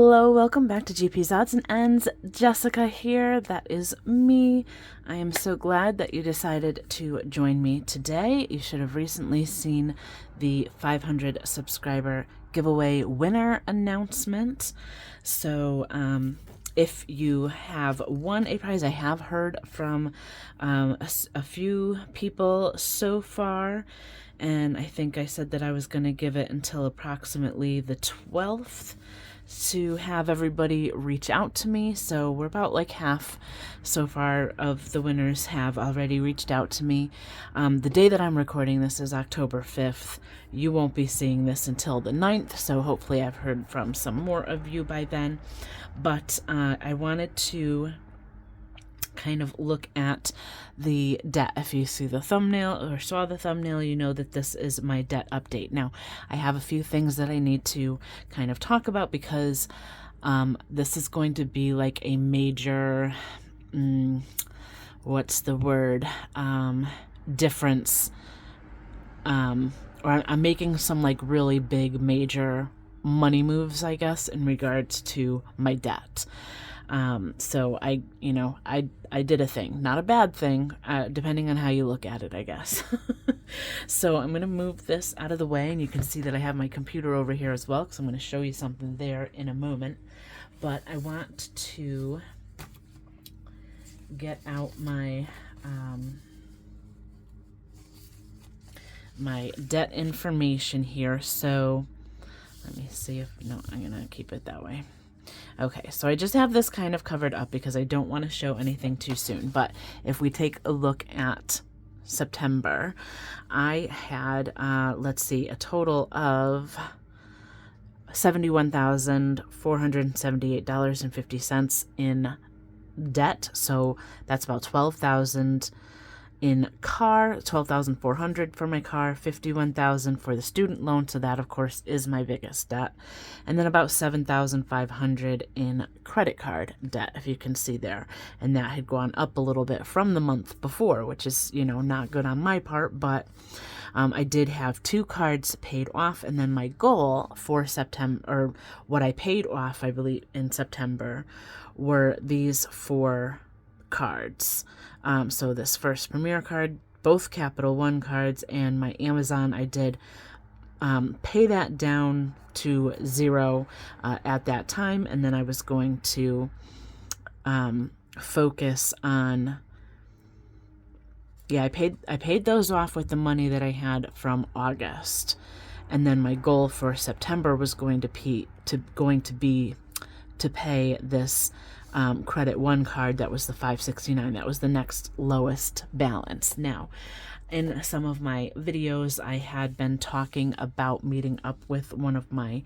Hello, welcome back to GP's Odds and Ends. Jessica here, that is me. I am so glad that you decided to join me today. You should have recently seen the 500 subscriber giveaway winner announcement. So, if you have won a prize, I have heard from a few people so far, and I think I said that I was going to give it until approximately the 12th to have everybody reach out to me. So we're about like half so far of the winners have already reached out to me. The day that I'm recording this is October 5th. You won't be seeing this until the 9th, so hopefully I've heard from some more of you by then. But I wanted to kind of look at the debt. If you see the thumbnail or saw the thumbnail, you know that this is my debt update. Now, I have a few things that I need to kind of talk about because this is going to be like a major, what's the word, difference, or I'm making some like really big major money moves, I guess, in regards to my debt. So I did a thing, not a bad thing, depending on how you look at it, I guess. So I'm going to move this out of the way, and you can see that I have my computer over here as well, because I'm going to show you something there in a moment. But I want to get out my, my debt information here. So let me see if, no, I'm going to keep it that way. Okay, so I just have this kind of covered up because I don't want to show anything too soon. But if we take a look at September, I had, let's see, a total of $71,478.50 in debt. So that's about $12,000 in car, $12,400 for my car, $51,000 for the student loan. So that, of course, is my biggest debt. And then about $7,500 in credit card debt, if you can see there. And that had gone up a little bit from the month before, which is, not good on my part. But I did have 2 cards paid off. And then my goal for September, or what I paid off, I believe, in September, were these 4 cards. So this First Premier card, both Capital One cards, and my Amazon, I did pay that down to 0 at that time, and then I was going to focus on, I paid those off with the money that I had from August, and then my goal for September was going to be to pay this Credit One card. That was the $569. That was the next lowest balance. Now, in some of my videos, I had been talking about meeting up with one of my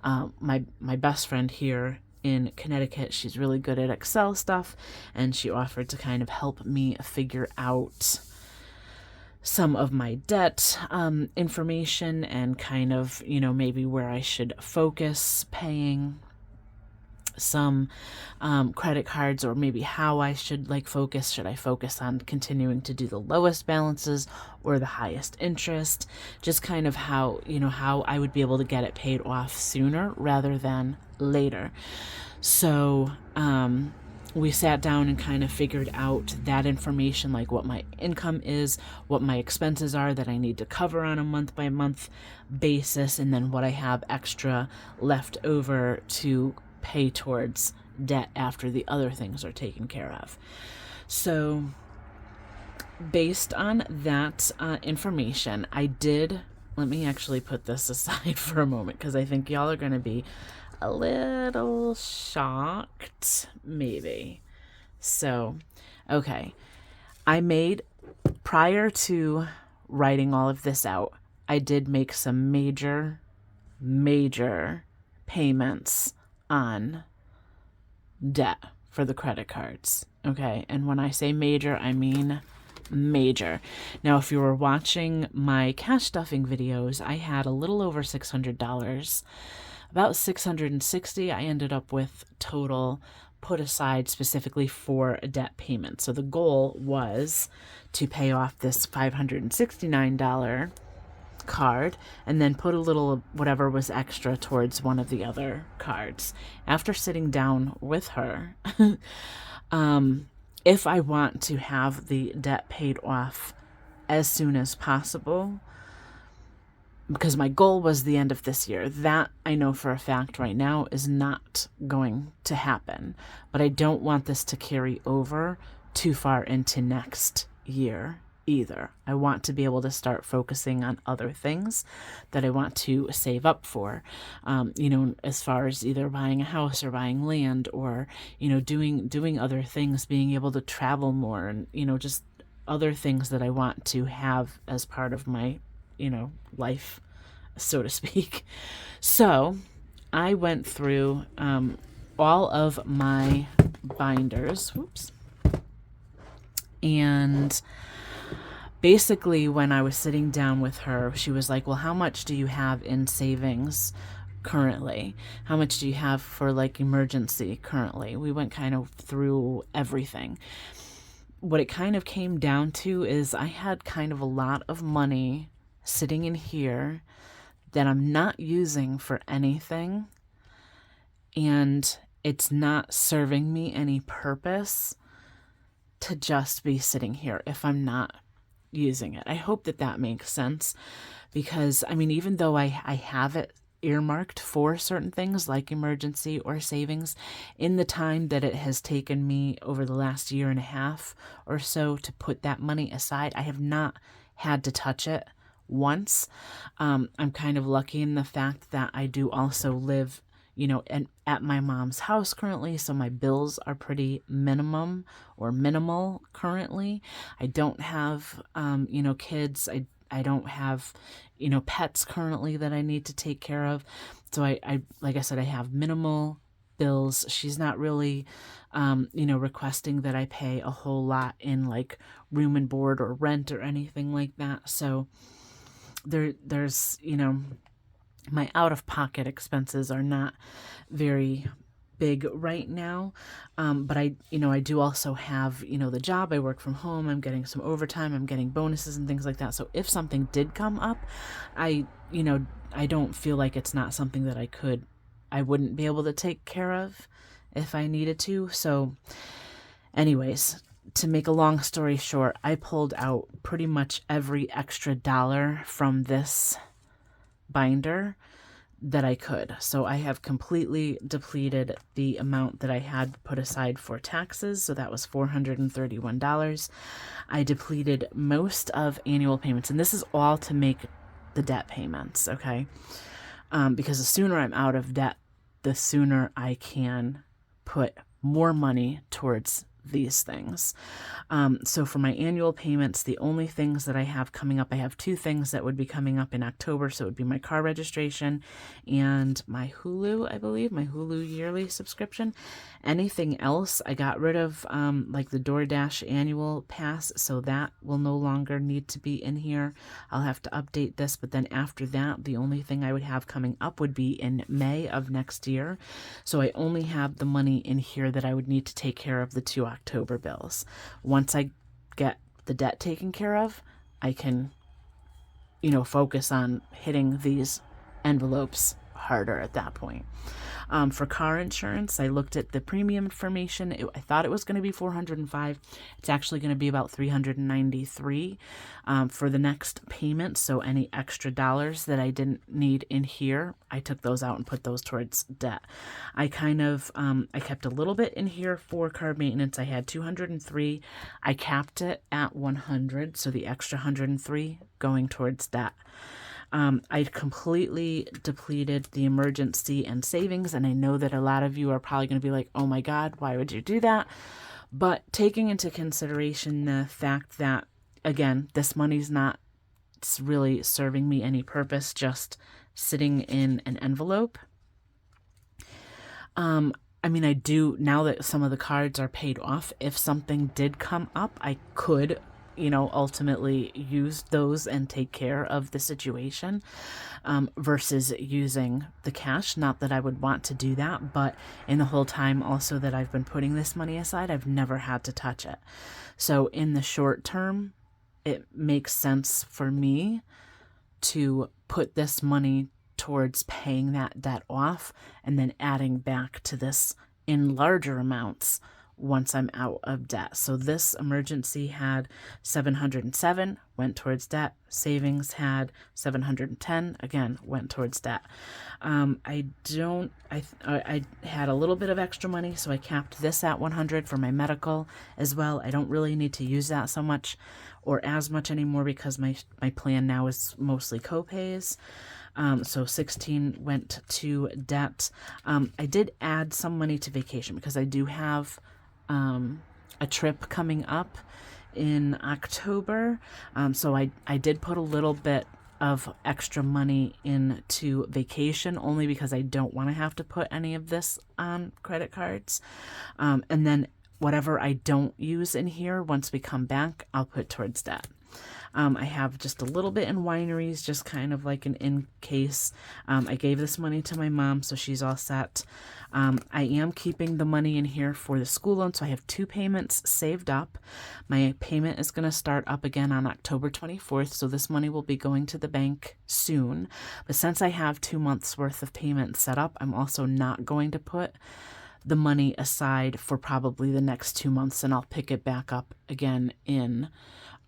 my best friend here in Connecticut. She's really good at Excel stuff, and she offered to kind of help me figure out some of my debt information and kind of, maybe where I should focus paying some credit cards, or maybe how I should focus. Should I focus on continuing to do the lowest balances or the highest interest? Just kind of how I would be able to get it paid off sooner rather than later. So we sat down and kind of figured out that information, like what my income is, what my expenses are that I need to cover on a month-by-month basis, and then what I have extra left over to pay towards debt after the other things are taken care of. So based on that information, let me actually put this aside for a moment, because I think y'all are going to be a little shocked, maybe. So, okay. Prior to writing all of this out, I did make some major payments on debt for the credit cards. Okay. And when I say major, I mean major. Now, if you were watching my cash stuffing videos, I had a little over $600, about $660 I ended up with total put aside specifically for a debt payment. So the goal was to pay off this $569 card and then put a little of whatever was extra towards one of the other cards. After sitting down with her, if I want to have the debt paid off as soon as possible, because my goal was the end of this year, that I know for a fact right now is not going to happen. But I don't want this to carry over too far into next year either. I want to be able to start focusing on other things that I want to save up for, as far as either buying a house or buying land, or, doing other things, being able to travel more, and, just other things that I want to have as part of my, life, so to speak. So I went through all of my binders. Whoops. And basically, when I was sitting down with her, she was like, well, how much do you have in savings currently? How much do you have for like emergency currently? We went kind of through everything. What it kind of came down to is I had kind of a lot of money sitting in here that I'm not using for anything, and it's not serving me any purpose to just be sitting here if I'm not using it. I hope that makes sense, because even though I have it earmarked for certain things like emergency or savings, in the time that it has taken me over the last year and a half or so to put that money aside, I have not had to touch it once. I'm kind of lucky in the fact that I do also live at my mom's house currently, so my bills are pretty minimal currently. I don't have, kids. I don't have, pets currently that I need to take care of. So I like I said, I have minimal bills. She's not really, requesting that I pay a whole lot in like room and board or rent or anything like that. So there's, my out-of-pocket expenses are not very big right now. But I do also have, the job. I work from home. I'm getting some overtime. I'm getting bonuses and things like that. So if something did come up, I don't feel like it's not something that I wouldn't be able to take care of if I needed to. So anyways, to make a long story short, I pulled out pretty much every extra dollar from this binder that I could. So I have completely depleted the amount that I had put aside for taxes. So that was $431. I depleted most of annual payments, and this is all to make the debt payments, okay? Because the sooner I'm out of debt, the sooner I can put more money towards these things. So for my annual payments, the only things that I have coming up, I have two things that would be coming up in October. So it would be my car registration and my Hulu, I believe, my Hulu yearly subscription. Anything else, I got rid of like the DoorDash annual pass, so that will no longer need to be in here. I'll have to update this, but then after that, the only thing I would have coming up would be in May of next year. So I only have the money in here that I would need to take care of the 2 October bills. Once I get the debt taken care of, I can, focus on hitting these envelopes harder at that point. For car insurance, I looked at the premium information. I thought it was going to be $405. It's actually going to be about $393 for the next payment. So any extra dollars that I didn't need in here, I took those out and put those towards debt. I kind of I kept a little bit in here for car maintenance. I had $203. I capped it at $100, so the extra $103 going towards debt. I completely depleted the emergency and savings, and I know that a lot of you are probably going to be like, oh my God, why would you do that? But taking into consideration the fact that, again, this money's not really serving me any purpose, just sitting in an envelope. I do, now that some of the cards are paid off, if something did come up, I could ultimately use those and take care of the situation versus using the cash. Not that I would want to do that, but in the whole time also that I've been putting this money aside, I've never had to touch it. So in the short term, it makes sense for me to put this money towards paying that debt off and then adding back to this in larger amounts once I'm out of debt. So this emergency had 707, went towards debt. Savings had 710, again, went towards debt. I had a little bit of extra money, so I capped this at 100 for my medical as well. I don't really need to use that so much or as much anymore because my plan now is mostly co-pays. So 16 went to debt. I did add some money to vacation because I do have a trip coming up in October. So I did put a little bit of extra money into vacation only because I don't want to have to put any of this on credit cards. And then whatever I don't use in here, once we come back, I'll put towards debt. I have just a little bit in wineries, just kind of like an in case. I gave this money to my mom, so she's all set. I am keeping the money in here for the school loan, so I have 2 payments saved up. My payment is going to start up again on October 24th, so this money will be going to the bank soon. But since I have 2 months worth of payments set up, I'm also not going to put the money aside for probably the next 2 months, and I'll pick it back up again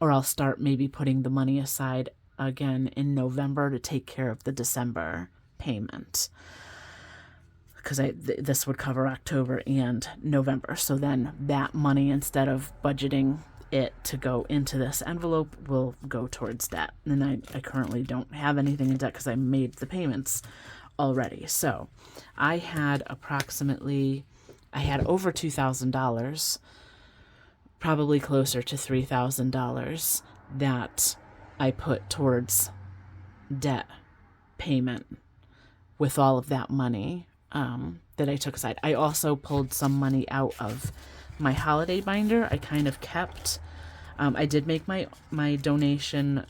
or I'll start maybe putting the money aside again in November to take care of the December payment. Because this would cover October and November. So then that money, instead of budgeting it to go into this envelope, will go towards debt. And I currently don't have anything in debt because I made the payments already. So I had over $2,000, probably closer to $3,000 that I put towards debt payment with all of that money that I took aside. I also pulled some money out of my holiday binder. I kind of kept, I did make my donation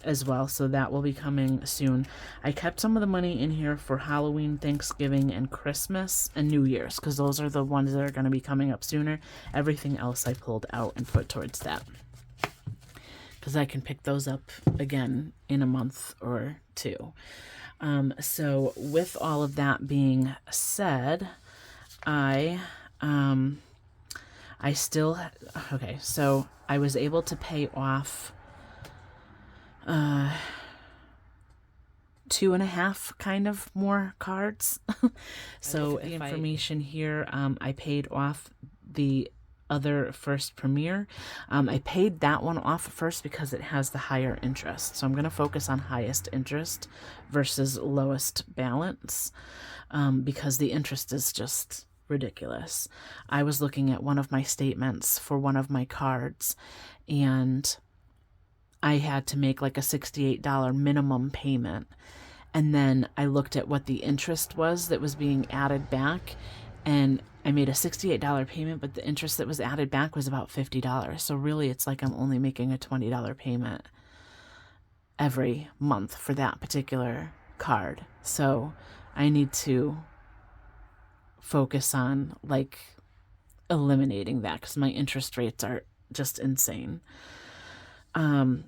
as well, so that will be coming soon. I kept some of the money in here for Halloween, Thanksgiving, and Christmas, and New Year's, because those are the ones that are going to be coming up sooner. Everything else I pulled out and put towards that, because I can pick those up again in a month or two. So with all of that being said, okay, so I was able to pay off 2.5 kind of more cards. So the information here, I paid off the other First Premier. I paid that one off first because it has the higher interest. So I'm going to focus on highest interest versus lowest balance because the interest is just ridiculous. I was looking at one of my statements for one of my cards, and I had to make like a $68 minimum payment. And then I looked at what the interest was that was being added back, and I made a $68 payment, but the interest that was added back was about $50. So really, it's like I'm only making a $20 payment every month for that particular card. So I need to focus on like eliminating that because my interest rates are just insane.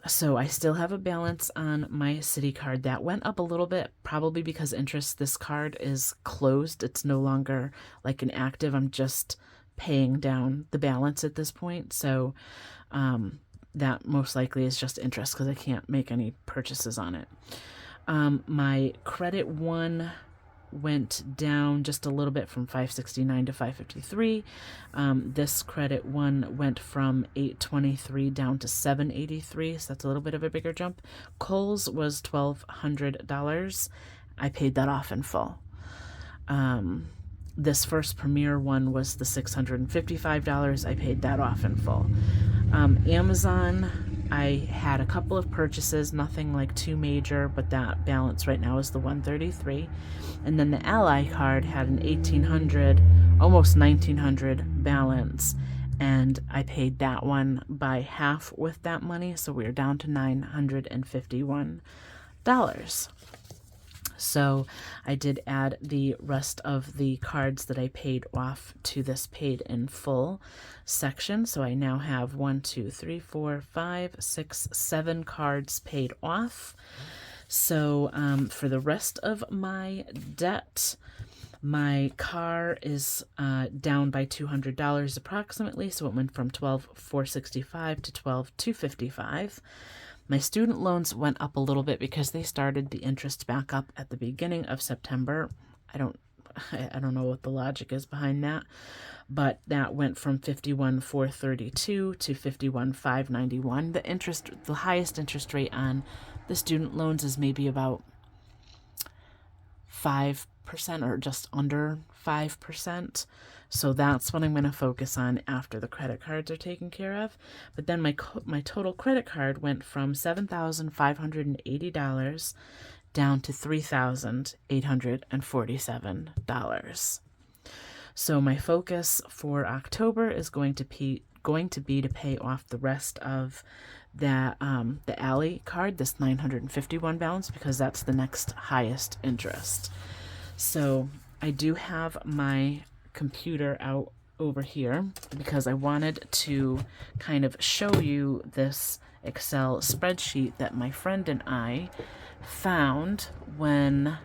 So I still have a balance on my Citi card that went up a little bit, probably because this card is closed. It's no longer like an active. I'm just paying down the balance at this point. So, that most likely is just interest because I can't make any purchases on it. My credit one went down just a little bit from 569 to 553. This credit one went from 823 down to 783, so that's a little bit of a bigger jump. Kohl's was $1,200. I paid that off in full. This First Premier one was the $655. I paid that off in full. Amazon, I had a couple of purchases, nothing like too major, but that balance right now is the $133. And then the Ally card had an $1,800, almost $1,900 balance, and I paid that one by half with that money, so we're down to $951. So I did add the rest of the cards that I paid off to this paid in full section. So I now have 7 cards paid off. So for the rest of my debt, my car is down by $200 approximately, so it went from $12,465 to $12,255. My student loans went up a little bit because they started the interest back up at the beginning of September. I don't know what the logic is behind that, but that went from $51,432 to $51,591. The highest interest rate on the student loans is maybe about 5% or just under 5%. So that's what I'm going to focus on after the credit cards are taken care of. But then my total credit card went from $7,580 down to $3,847. So my focus for October is going to be to pay off the rest of that the Alley card, this 951 balance, because that's the next highest interest. So I do have my computer out over here because I wanted to kind of show you this Excel spreadsheet that my friend and I found when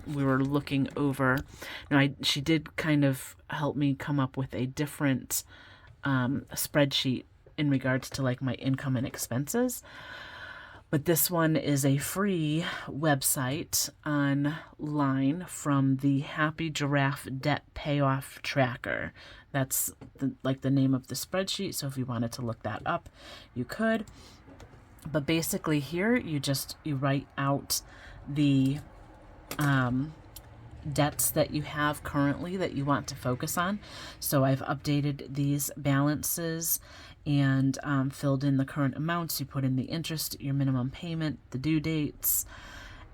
we were looking over. Now, she did kind of help me come up with a different spreadsheet in regards to like my income and expenses. But this one is a free website online from the Happy Giraffe Debt Payoff Tracker. That's the name of the spreadsheet. So if you wanted to look that up, you could. But basically here you write out the debts that you have currently that you want to focus on. So I've updated these balances and filled in the current amounts. You put in the interest, your minimum payment, the due dates,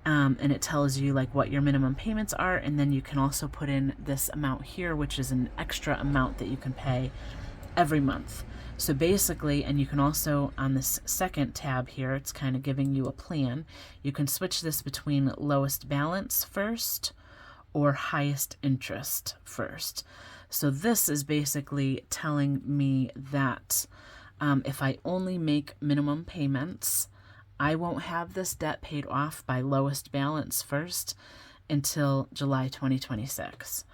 and it tells you like what your minimum payments are. And then you can also put in this amount here, which is an extra amount that you can pay every month. So basically, and you can also, on this second tab here, it's kind of giving you a plan. You can switch this between lowest balance first or highest interest first. So this is basically telling me that if I only make minimum payments, I won't have this debt paid off by lowest balance first until July 2026.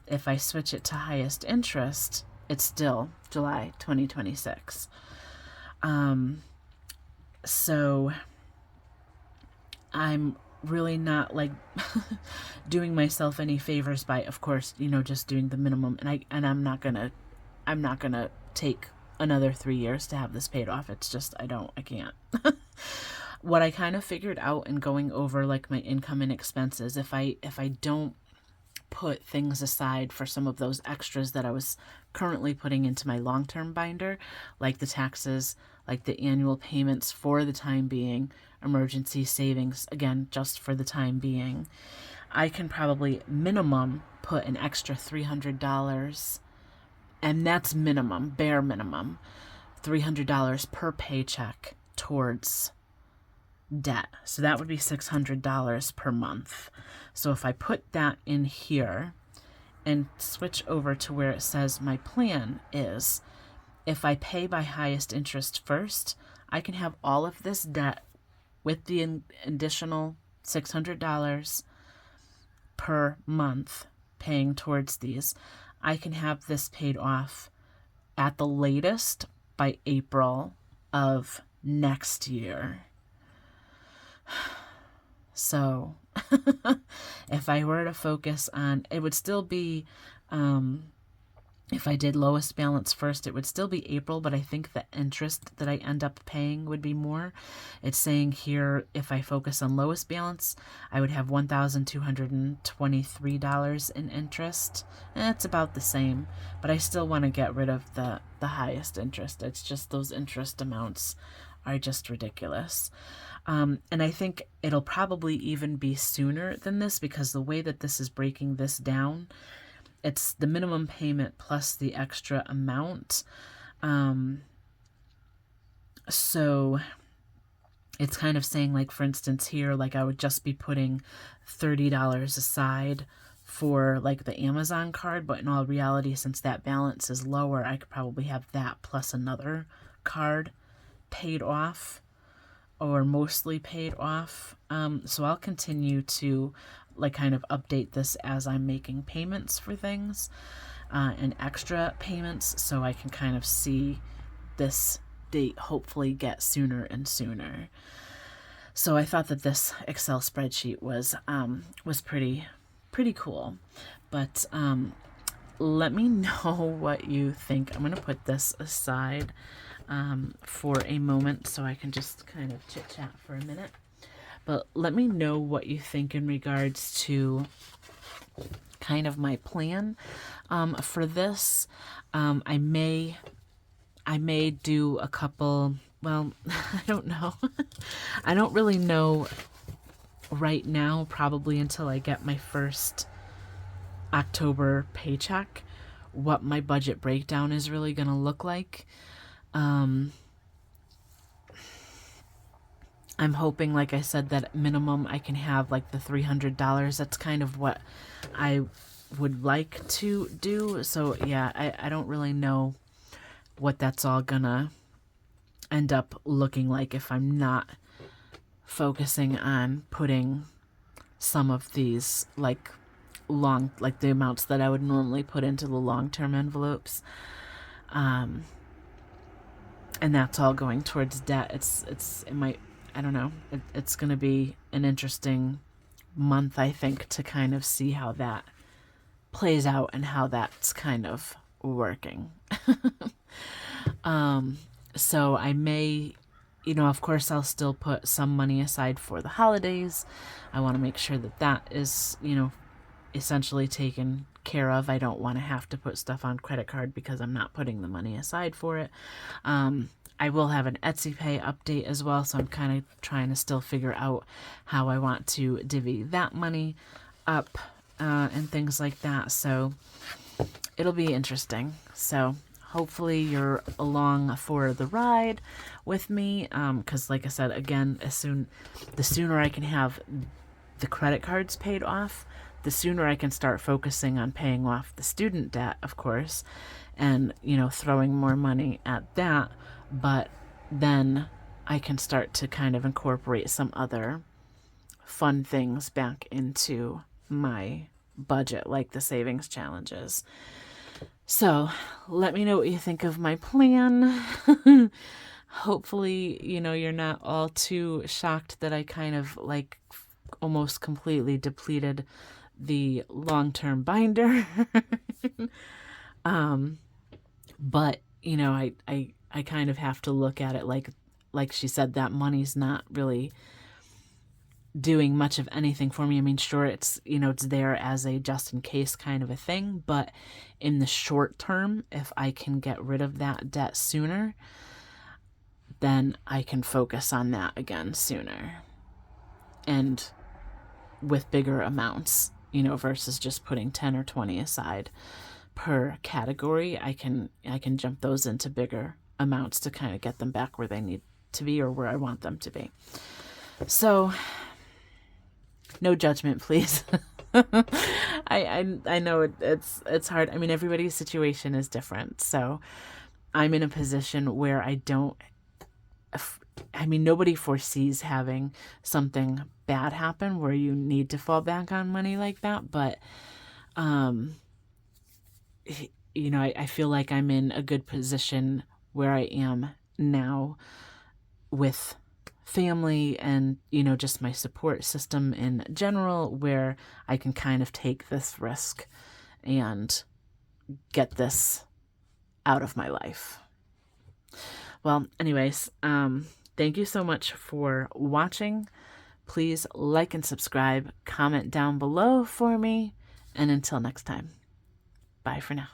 If I switch it to highest interest, it's still July 2026. So I'm really not like doing myself any favors by, of course, just doing the minimum. And I'm not gonna take another 3 years to have this paid off. It's just, I can't. What I kind of figured out in going over like my income and expenses, if I don't put things aside for some of those extras that I was currently putting into my long-term binder, like the taxes, like the annual payments for the time being, emergency savings, again, just for the time being, I can probably minimum put an extra $300, and that's minimum, bare minimum, $300 per paycheck towards debt. So that would be $600 per month. So if I put that in here and switch over to where it says my plan is, if I pay by highest interest first, I can have all of this debt with the additional $600 per month paying towards these. I can have this paid off at the latest by April of next year. So if I were to focus on, it would still be, if I did lowest balance first, it would still be April, but I think the interest that I end up paying would be more. It's saying here, if I focus on lowest balance, I would have $1,223 in interest. And it's about the same, but I still want to get rid of the highest interest. It's just those interest amounts are just ridiculous. And I think it'll probably even be sooner than this, because the way that this is breaking this down, it's the minimum payment plus the extra amount. So it's kind of saying, like, for instance, here, like I would just be putting $30 aside for like the Amazon card, but in all reality, since that balance is lower, I could probably have that plus another card paid off or mostly paid off. So I'll continue to like kind of update this as I'm making payments for things and extra payments, so I can kind of see this date hopefully get sooner and sooner. So I thought that this Excel spreadsheet was pretty cool. But let me know what you think. I'm going to put this aside for a moment so I can just kind of chit chat for a minute. But let me know what you think in regards to kind of my plan for this. I may do a couple, well, I don't know. I don't really know right now, probably until I get my first October paycheck, what my budget breakdown is really going to look like. I'm hoping, like I said, that minimum I can have like the $300. That's kind of what I would like to do. So yeah, I don't really know what that's all gonna end up looking like if I'm not focusing on putting some of these like the amounts that I would normally put into the long-term envelopes. And that's all going towards debt. It might, I don't know. It's going to be an interesting month, I think, to kind of see how that plays out and how that's kind of working. So I may, of course, I'll still put some money aside for the holidays. I want to make sure that that is, essentially taken care of. I don't want to have to put stuff on credit card because I'm not putting the money aside for it. I will have an Etsy Pay update as well, so I'm kind of trying to still figure out how I want to divvy that money up and things like that. So it'll be interesting. So hopefully you're along for the ride with me, because like I said, again, the sooner I can have the credit cards paid off, the sooner I can start focusing on paying off the student debt, of course, and, throwing more money at that. But then I can start to kind of incorporate some other fun things back into my budget, like the savings challenges. So let me know what you think of my plan. Hopefully, you're not all too shocked that I kind of like almost completely depleted the long-term binder. But, I kind of have to look at it like she said, that money's not really doing much of anything for me. I mean, sure, it's there as a just in case kind of a thing, but in the short term, if I can get rid of that debt sooner, then I can focus on that again sooner and with bigger amounts, versus just putting 10 or 20 aside per category. I can jump those into bigger amounts to kind of get them back where they need to be or where I want them to be. So no judgment, please. I know it's hard. I mean, everybody's situation is different. So I'm in a position where nobody foresees having something bad happen where you need to fall back on money like that. But, I feel like I'm in a good position where I am now with family and, just my support system in general, where I can kind of take this risk and get this out of my life. Well, anyways, thank you so much for watching. Please like and subscribe, comment down below for me, and until next time, bye for now.